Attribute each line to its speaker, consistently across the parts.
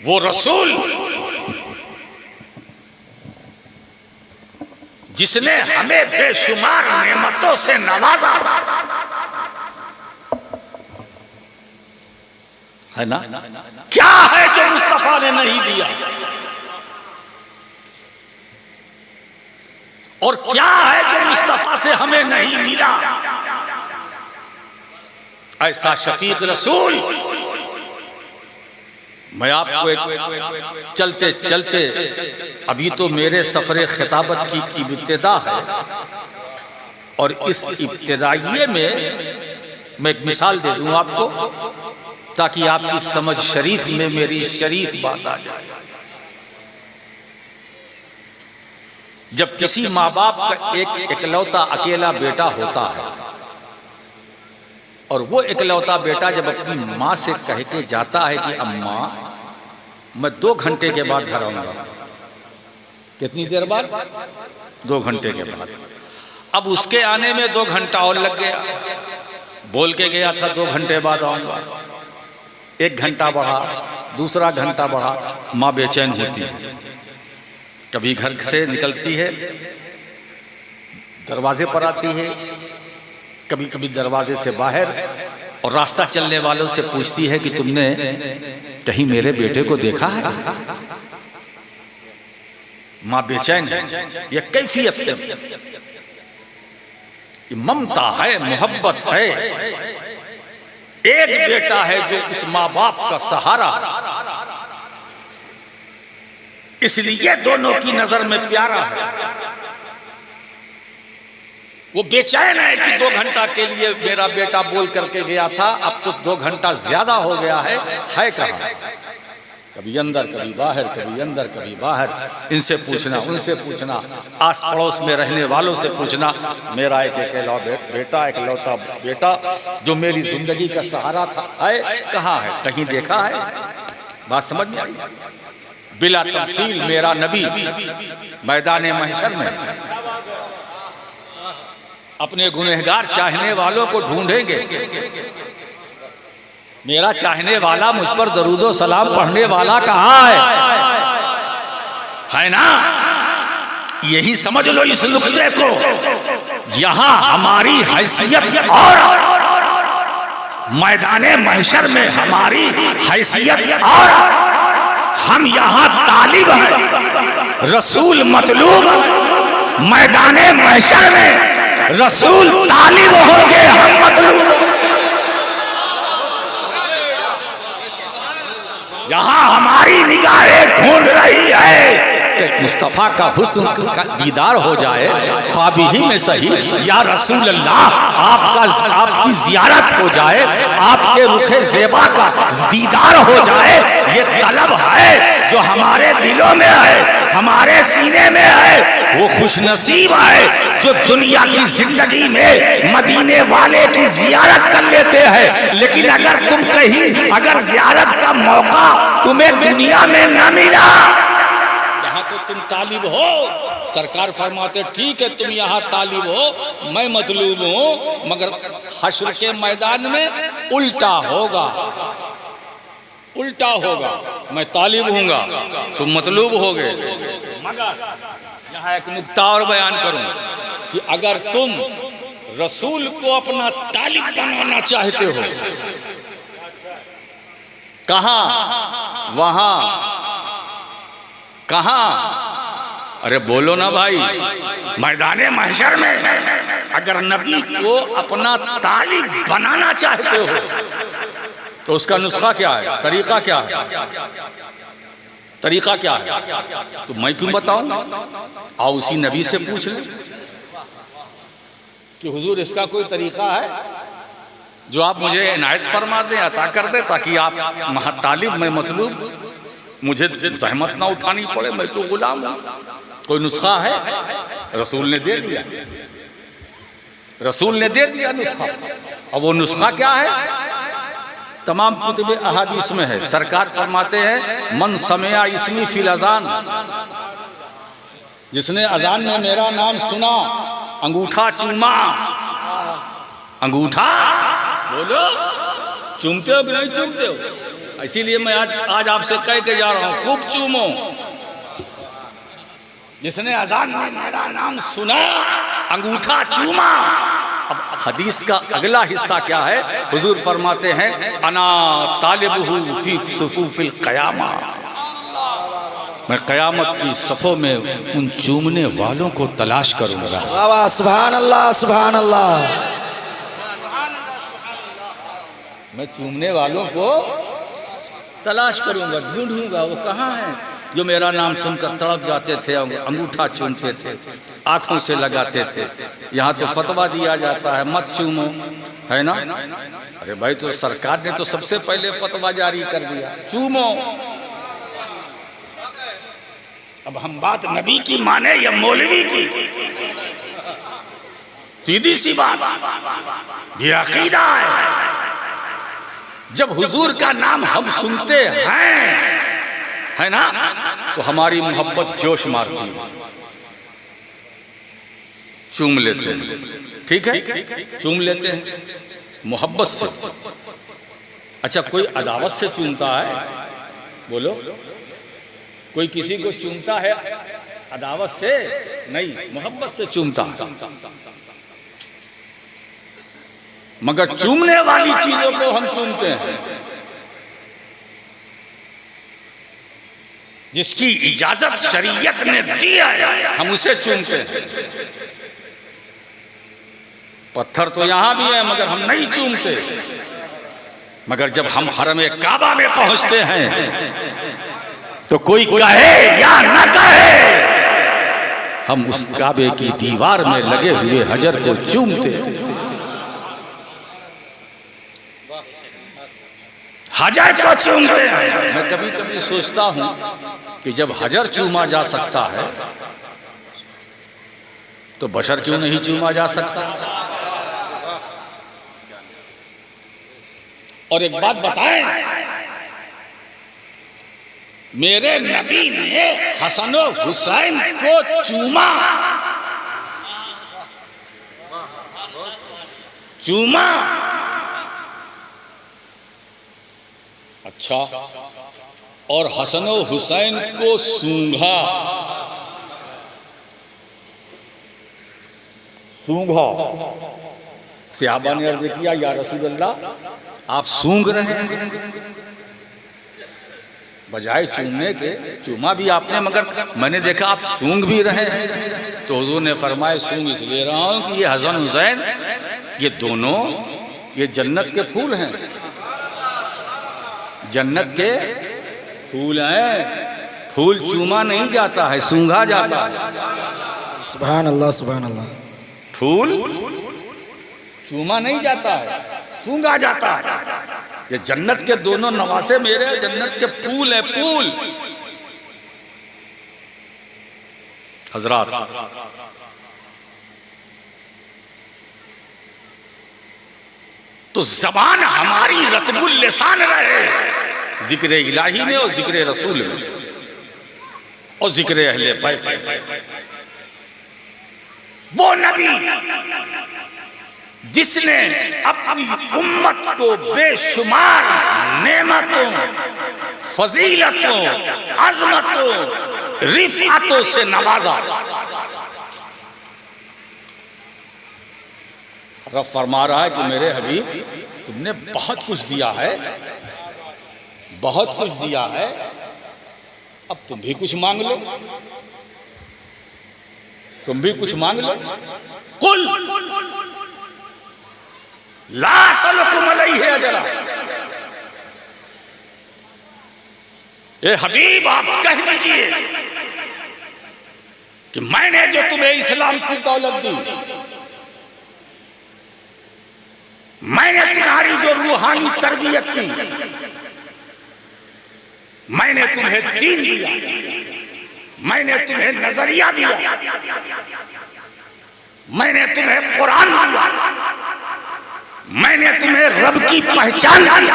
Speaker 1: वो रसूल जिसने हमें बेशुमार नेमतों से नवाजा है ना, क्या है जो मुस्तफा ने नहीं दिया, और क्या है जो मुस्तफा से हमें नहीं मिला। ऐसा शफीक रसूल। मैं आपको एक चलते चलते, अभी तो मेरे सफर खिताबत की इब्तिदा है, और इस इब्तिदाइये में मैं एक मिसाल दे दूं आपको, ताकि आपकी समझ शरीफ में मेरी शरीफ बात आ जाए। जब किसी माँ बाप का एक इकलौता अकेला बेटा होता है, और वो इकलौता बेटा जब अपनी माँ से कह के जाता है कि अम्मा मैं 2 घंटे के बाद घर आऊंगा, कितनी देर बाद? 2 घंटे के बाद। अब उसके आने में 2 घंटा और लग गया, बोल के गया था 2 घंटे बाद आऊंगा, 1 घंटा बढ़ा, दूसरा घंटा बढ़ा, माँ बेचैन होती है। कभी घर से निकलती है, दरवाजे पर आती है, कभी कभी दरवाजे से बाहर, और रास्ता चलने वालों से पूछती है कि तुमने कहीं मेरे बेटे को देखा है? माँ बेचैन है। यह कैफियत है, ममता है, मोहब्बत है। एक बेटा है जो उस माँ बाप का सहारा, इसलिए दोनों की नजर में प्यारा है। वो बेचैन है कि 2 घंटा के लिए मेरा बेटा बोल करके गया था, अब तो 2 घंटा ज्यादा हो गया है कहाँ? कभी अंदर कभी बाहर, कभी अंदर कभी बाहर, इनसे पूछना, उनसे पूछना, आस पड़ोस में रहने वालों से पूछना। मेरा एक इकलौता बेटा जो मेरी जिंदगी का सहारा था, है कहाँ है? कहीं देखा है? बात समझ में आई? बिला तफसील मेरा नबी मैदान महशर में अपने गुनहगार चाहने वालों को ढूंढेंगे। मेरा चाहने वाला, मुझ पर दरूदो सलाम पढ़ने वाला कहाँ है ना? यही समझ लो इस नुक्ते को। यहां हमारी हैसियत और मैदाने महशर में हमारी हैसियत, और हम यहां तालिब हैं, रसूल मतलूब। मैदाने महशर में रसूल तालिब होंगे, हम मतलूब। यहां हमारी निगाहें ढूंढ रही है कि मुस्तफा का हुस्न का दीदार हो जाए, ख्वाबी में सही, या रसूल अल्लाह आपकी जियारत हो जाए, आपके रुखे ज़ेबा का दीदार हो जाए। ये तलब है जो हमारे दिलों में है, हमारे सीने में है। वो खुशनसीब है जो दुनिया की जिंदगी में मदीने वाले की जियारत कर लेते हैं। लेकिन अगर तुम कहीं, अगर जियारत का मौका तुम्हें दुनिया में न मिला, यहाँ तो तुम तालिब हो। सरकार फरमाते ठीक है तुम यहाँ तालिब हो, मैं मतलूब हूँ, मगर हश्र के मैदान में उल्टा होगा, उल्टा होगा। मैं तालिब हूँगा, तुम मतलूब होगे। मगर यहाँ एक नुक्ता और बयान करूँ कि अगर तुम रसूल को अपना तालिब बनाना चाहते हो, कहाँ? वहाँ कहाँ? अरे बोलो ना भाई। मैदाने महशर में अगर नबी को अपना तालिब बनाना चाहते हो तो उसका नुस्खा क्या है? तरीका क्या है? तरीका क्या है? तो मैं क्यों बताऊं? आओ उसी नबी से पूछ ले कि हुजूर इसका कोई तरीका है जो आप मुझे इनायत फरमा दें, अता कर दे, ताकि आप महातालिब, मैं मतलूब, मुझे जहमत ना उठानी पड़े, मैं तो गुलाम हूं। कोई नुस्खा है? रसूल ने दे दिया, रसूल ने दे दिया नुस्खा। और वो नुस्खा क्या है? तमाम कुतुब अहादीस में है। सरकार फरमाते हैं मन समिया इसमी फिल अजान, जिसने अजान में मेरा नाम सुना, अंगूठा चूमा। अंगूठा बोलो, चूमते हो कि नहीं चूमते हो? इसीलिए मैं आज आपसे कह के जा रहा हूं, खूब चूमो। जिसने अजान में मेरा नाम सुना, अंगूठा चूमा। अब हदीस का अगला हिस्सा क्या है? हुजूर फरमाते हैं, अना तालिबहु फी सुफूफिल क़यामा, मैं क़यामत की सफ़ों में उन चूमने वालों को तलाश करूंगा।
Speaker 2: वाह, सुभान अल्लाह, सुभान अल्लाह।
Speaker 1: मैं चूमने वालों को तलाश करूंगा, ढूंढूंगा, वो कहाँ हैं जो मेरा नाम सुनकर तड़प जाते थे, अंगूठा चूमते थे, आंखों से लगाते थे। यहाँ तो फतवा दिया जाता है मत चूमो, है ना? अरे भाई, तो सरकार ने तो सबसे पहले फतवा जारी कर दिया, चूमो। अब हम बात नबी की माने या मौलवी की? सीधी सी बात, ये अकीदा है। जब हुजूर का नाम हम सुनते हैं, है ना, तो हमारी मोहब्बत जोश मारती है, चूम लेते हैं। ठीक है, चूम लेते हैं मोहब्बत से। अच्छा, कोई अदावत से चूमता है? बोलो, कोई किसी को चूमता है अदावत से? नहीं, मोहब्बत से चूमता है। मगर चूमने वाली चीजों को हम चूमते हैं जिसकी इजाजत शरीयत ने दी है, हम उसे चूमते हैं। पत्थर तो यहां भी है मगर हम नहीं चूमते। मगर जब हम हरम काबा में पहुंचते हैं तो कोई कहे या न कहे, हम उस काबे की दीवार में लगे हुए हजर को चूमते हैं। हजर को चूमते हैं। मैं कभी कभी सोचता हूं कि जब हजर चूमा जा सकता है तो बशर क्यों नहीं चूमा जा सकता? और एक बात बताएं, मेरे नबी ने हसन और हुसैन को चूमा, चूमा। अच्छा, और हसन और हुसैन को सूंघा, सूंघा। सहाबा ने अर्ज किया, या रसूल अल्लाह, आप सूंघ रहे हैं? बजाय चूमने के, चूमा भी आपने मगर मैंने देखा आप सूंघ भी रहे हैं। तो हुजूर ने फरमाया, सूंघ इसलिए रहा हूं कि ये हसन हुसैन, ये दोनों ये जन्नत के फूल हैं, जन्नत के फूल हैं। फूल चूमा नहीं जाता है, सूंघा जाता है।
Speaker 2: सुभान अल्लाह, सुभान अल्लाह।
Speaker 1: फूल चूमा नहीं जाता है, सूंघा जाता है। ये जन्नत के दोनों नवासे मेरे जन्नत के फूल हैं, फूल। हजरात, तो जबान हमारी रतबुल लिसान रहे जिक्र इलाही में और जिक्र रसूल में और जिक्र अहले बैत। वो नबी जिसने अपनी उम्मत को बेशुमार नेमतों, फजीलतों, अजमतों, रिफातों से नवाजा। रब फरमा रहा है कि मेरे हबीब, तुमने बहुत कुछ दिया है, बहुत कुछ दिया है, अब तुम भी कुछ मांग लो, तुम भी कुछ मांग लो। कुल ला असअलुकुम अलैहि अजरा, ए हबीब आप कह दीजिए कि मैंने जो तुम्हें इस्लाम की दौलत दी, मैंने तुम्हारी जो रूहानी तरबियत की, मैंने तुम्हें दीन दिया, मैंने तुम्हें नजरिया दिया, मैंने तुम्हें कुरान दिया, मैंने तुम्हें रब की पहचान दी,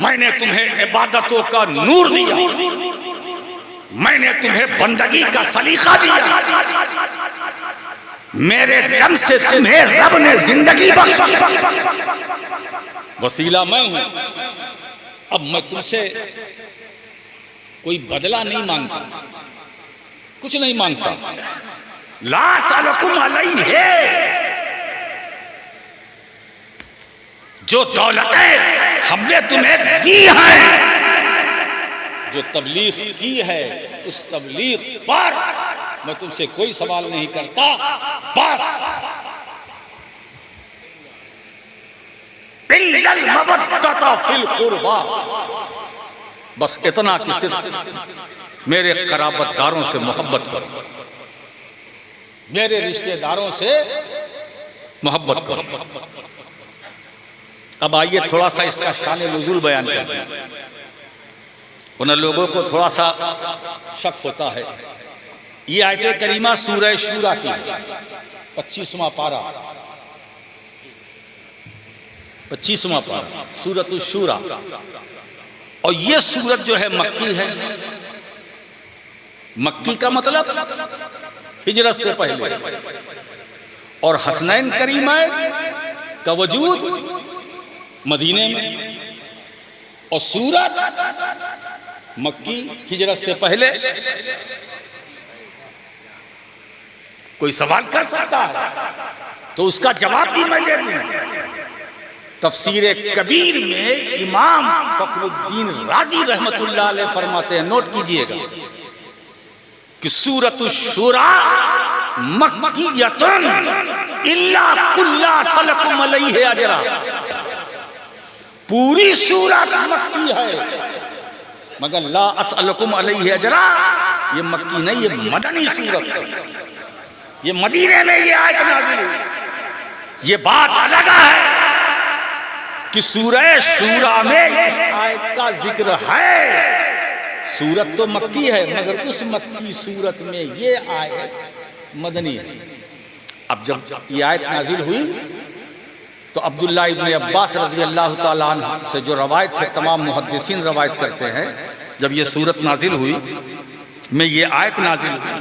Speaker 1: मैंने तुम्हें इबादतों का नूर दिया, मैंने तुम्हें बंदगी का सलीका दिया, मेरे दम से तुम्हें रब ने जिंदगी बख्शी, वसीला मैं हूं। अब मैं तुमसे कोई बदला नहीं मांगता, कुछ नहीं मांगता। ला सलकुम अलैहि, जो दौलतें हमने तुम्हें दी हैं, जो तबलीग की है, उस तबलीग पर मैं तुमसे कोई सवाल नहीं करता। बस इल्लल मवद्दता फिल कुर्बा, बस इतना कि सिर्फ मेरे कराबतदारों से मोहब्बत करो, मेरे रिश्तेदारों से मोहब्बत करो। अब आइए थोड़ा सा इसका शान नुज़ूल बयान करते हैं। उन लोगों को थोड़ा सा शक होता है। ये आयत करीमा सूरह शूरा की 25वां पारा, 25वां पारा सूरत शूरा, और ये सूरत जो है मक्की है। मक्की का मतलब हिजरत से पहले, और हसनैन करीमाए का वजूद मदीने में, और सूरत मक्की हिजरत से पहले। कोई सवाल कर सकता है तो उसका जवाब भी मैं दे दूं। तफसीर कबीर में इमाम फखरुद्दीन राजी रहमतुल्लाह अलैह फरमाते हैं, नोट कीजिएगा कि सूरत शूरा मक्कियतुन इल्ला कुल्ला सलकुम अलैहि अजरा, पूरी सूरत मक्की है मगर ला असअलकुम अलैहि अजरा, ये मक्की नहीं, ये मदनी सूरत है। ये मदीने में ये आयत नाज़िल हुई। ये बात अलग है कि सूरह शूरा में इस आयत का जिक्र है। सूरत तो मक्की है मगर उस मक्की सूरत में ये आयत मदनी है। अब जब ये आयत नाज़िल हुई तो अब्दुल्लाह इब्न अब्बास रज़ी अल्लाह ताला अन्हु से जो रवायत है, तमाम मुहद्दिसीन रवायत करते हैं, जब ये सूरत नाज़िल हुई में ये आयत नाज़िल हुई,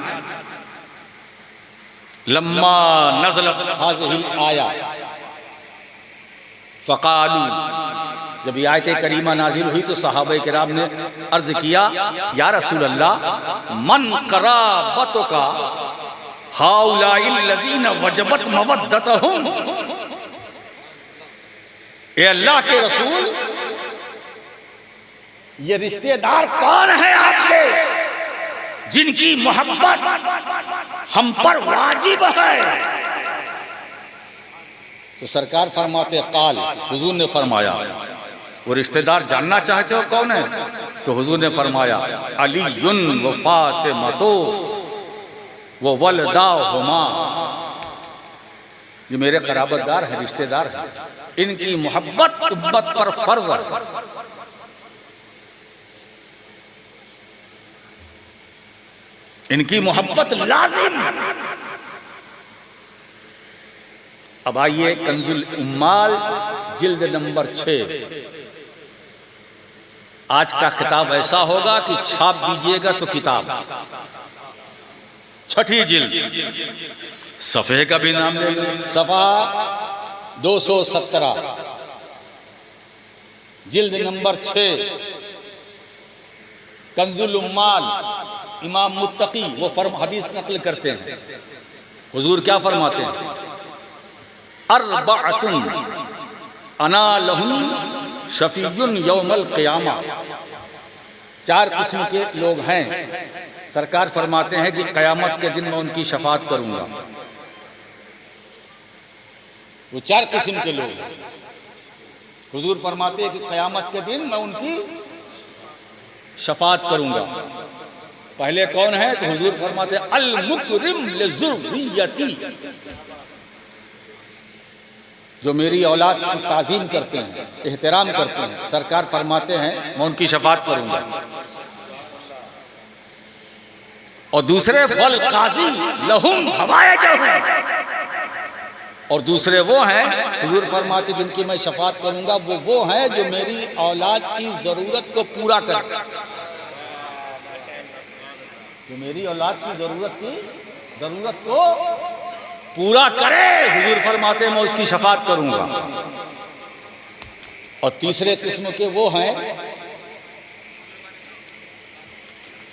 Speaker 1: लम्मा नज़लत हाज़िहिल आया फ़क़ालू, जब ये आयत करीमा नाज़िल हुई तो सहाबा किराम ने अर्ज़ किया, या रसूल अल्लाह मन क़राबतुका हाउलाइल लज़ीना वजबत मवद्दतहुम, ए अल्लाह के रसूल, ये रिश्तेदार कौन है आपके जिनकी मोहब्बत हम पर वाजिब है? तो सरकार फरमाते काल, हुजूर ने फरमाया, वो रिश्तेदार जानना चाहते हो कौन है? तो हुजूर ने फरमाया अलीयुन व फातिमतो व वलदाहुमा, ये मेरे कराबतदार हैं, रिश्तेदार हैं, इनकी मोहब्बत उम्मत पर फर्ज है। इनकी मोहब्बत लाजिम। अब आइए कंजुल उम्माल जिल्द नंबर 6। आज का खिताब ऐसा होगा कि छाप दीजिएगा तो किताब, 6ठी जिल्द, सफ़े का भी नाम ले लो, सफ़ा 217, जिल्द नंबर 6, कंजुल उम्माल। इमाम मुत्तकी वो हदीस नकल करते हैं, हुजूर क्या फरमाते हैं, अर्बअतुन अना लहुम शफीयुन यौमल क़ियामा, 4 किस्म के लोग हैं, सरकार फरमाते हैं कि क़यामत के दिन मैं उनकी शफात करूंगा। वो 4 किस्म के लोग, हुजूर फरमाते हैं कि क़यामत के दिन मैं उनकी शफात करूंगा। पहले कौन है? तो हुजूर फरमाते अल मुकरिम लिज़ुर्रियती, जो मेरी औलाद की ताज़ीम करते हैं, एहतराम करते हैं, सरकार फरमाते हैं मैं उनकी शफात करूंगा। और दूसरे वल काज़ी लहुम हवाइजहुम, और दूसरे वो हैं, हुजूर फरमाते जिनकी मैं शफात करूंगा वो हैं जो मेरी औलाद की ज़रूरत को पूरा करें, जो मेरी औलाद की ज़रूरत को पूरा करे, हुजूर फरमाते मैं उसकी शफात करूंगा। और तीसरे किस्म के वो हैं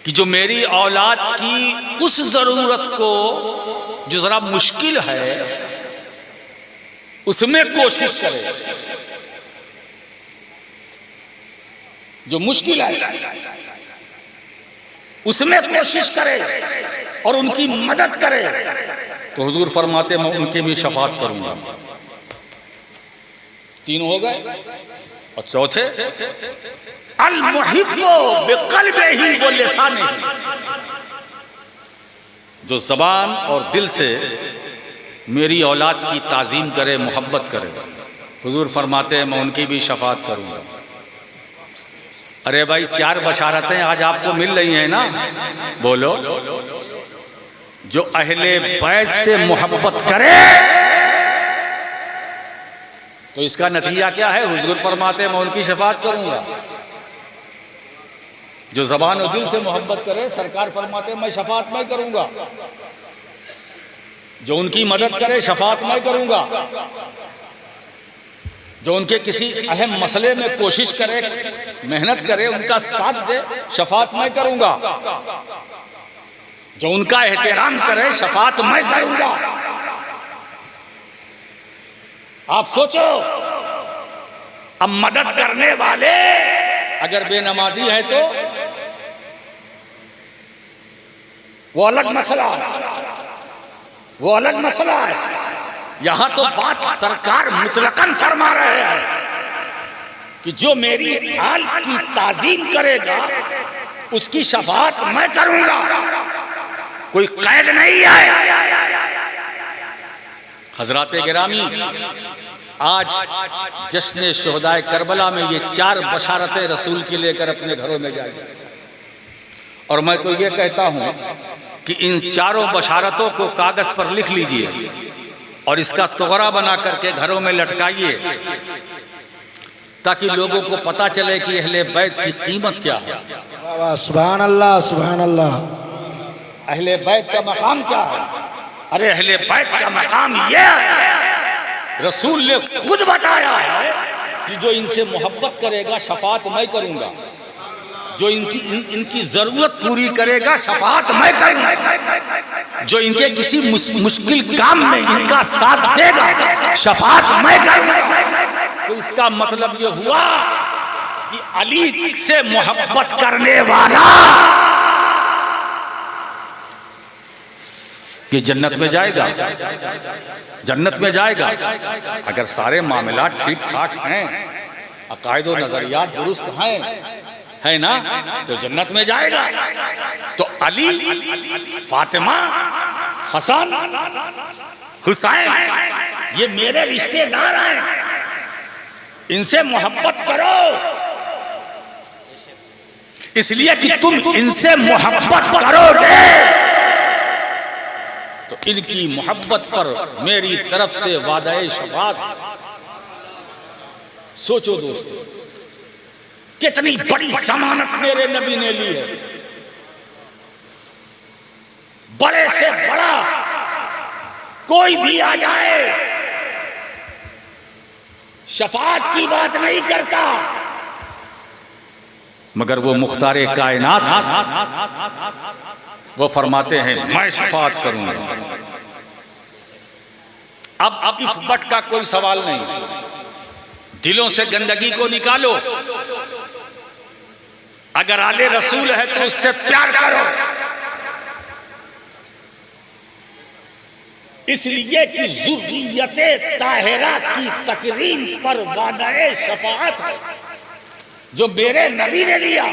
Speaker 1: कि जो मेरी औलाद की उस जरूरत को जो जरा मुश्किल है उसमें कोशिश करे, जो मुश्किल है उसमें कोशिश करे और उनकी मदद करे, तो हुजूर फरमाते मैं उनकी भी शफाअत करूंगा। तीन हो गए। और चौथे, अल मुहिब्बु बिक़ल्बिही व लिसानिही, जो जबान और दिल से मेरी औलाद की ताजीम करे, मोहब्बत करे, हुजूर फरमाते हैं मैं उनकी भी शफाअत करूंगा। अरे भाई, चार बशारतें आज आपको मिल रही हैं ना, बोलो। जो अहले बैत से मोहब्बत करे तो इसका नतीजा क्या है? हुजूर फरमाते हैं मैं उनकी शफाअत करूंगा। जो जबान और दिल से मोहब्बत करे, सरकार फरमाते हैं मैं शफाअत मैं करूंगा। जो उनकी मदद करे, शफाअत मैं करूंगा। जो उनके किसी अहम मसले में कोशिश करे, मेहनत करे, उनका साथ दे, शफाअत मैं करूंगा। जो उनका एहतराम करे, शफाअत मैं करूंगा। आप सोचो, अब मदद करने वाले अगर बेनमाजी है तो वो अलग मसला है, वो अलग मसला है। यहां तो बात सरकार मुतलकन फरमा रहे हैं कि जो मेरी आल की ताजीम करेगा उसकी शफाअत मैं करूंगा, कोई कैद नहीं है। हजराते गिरामी, आज जश्न शुहदाए करबला में ये चार बशारतें रसूल की लेकर अपने घरों में जाएंगे। और मैं तो ये कहता हूं कि इन चारों बशारतों को कागज पर लिख लीजिए और इसका तोहरा बना करके घरों में लटकाइए, ताकि लोगों को पता चले कि अहले बैत की कीमत क्या है।
Speaker 2: सुभान अल्लाह, सुभान अल्लाह।
Speaker 1: अहले बैत का मकाम क्या है? अरे अहले बैत का मकाम यह है, रसूल ने खुद बताया है कि जो इनसे मोहब्बत करेगा, शफाअत मैं करूंगा। जो इनकी जरूरत पूरी करेगा, शफाअत मैं करूंगा। जो इनके किसी मुश्किल काम में इनका साथ देगा, शफाअत मैं करूंगा। तो इसका मतलब ये हुआ कि अली से मोहब्बत करने वाला ये जन्नत में जाएगा, जन्नत में जाएगा। अगर सारे मामला ठीक ठाक हैं, अकायद और नजरियात दुरुस्त हैं, है ना, तो जन्नत में जाएगा। तो अली, फातिमा, हसन, हुसैन ये मेरे रिश्तेदार हैं, इनसे मोहब्बत करो, इसलिए कि तुम इनसे मोहब्बत करोगे तो इनकी मोहब्बत पर मेरी तरफ से वादाए शफाअत। सोचो दोस्तों, कितनी बड़ी जमानत मेरे नबी ने ली है। बड़े से बड़ा कोई भी आ जाए, शफाअत की बात नहीं करता, मगर वो मुख्तारे कायनात वो फरमाते हैं मैं शफाअत करूंगा। अब इस बट का कोई सवाल नहीं, दिलों से गंदगी को निकालो। अगर आले रसूल है तो उससे प्यार करो, इसलिए कि ज़ुर्रियते ताहिरा की तकरीम पर वादाए शफाअत है जो मेरे नबी ने लिया।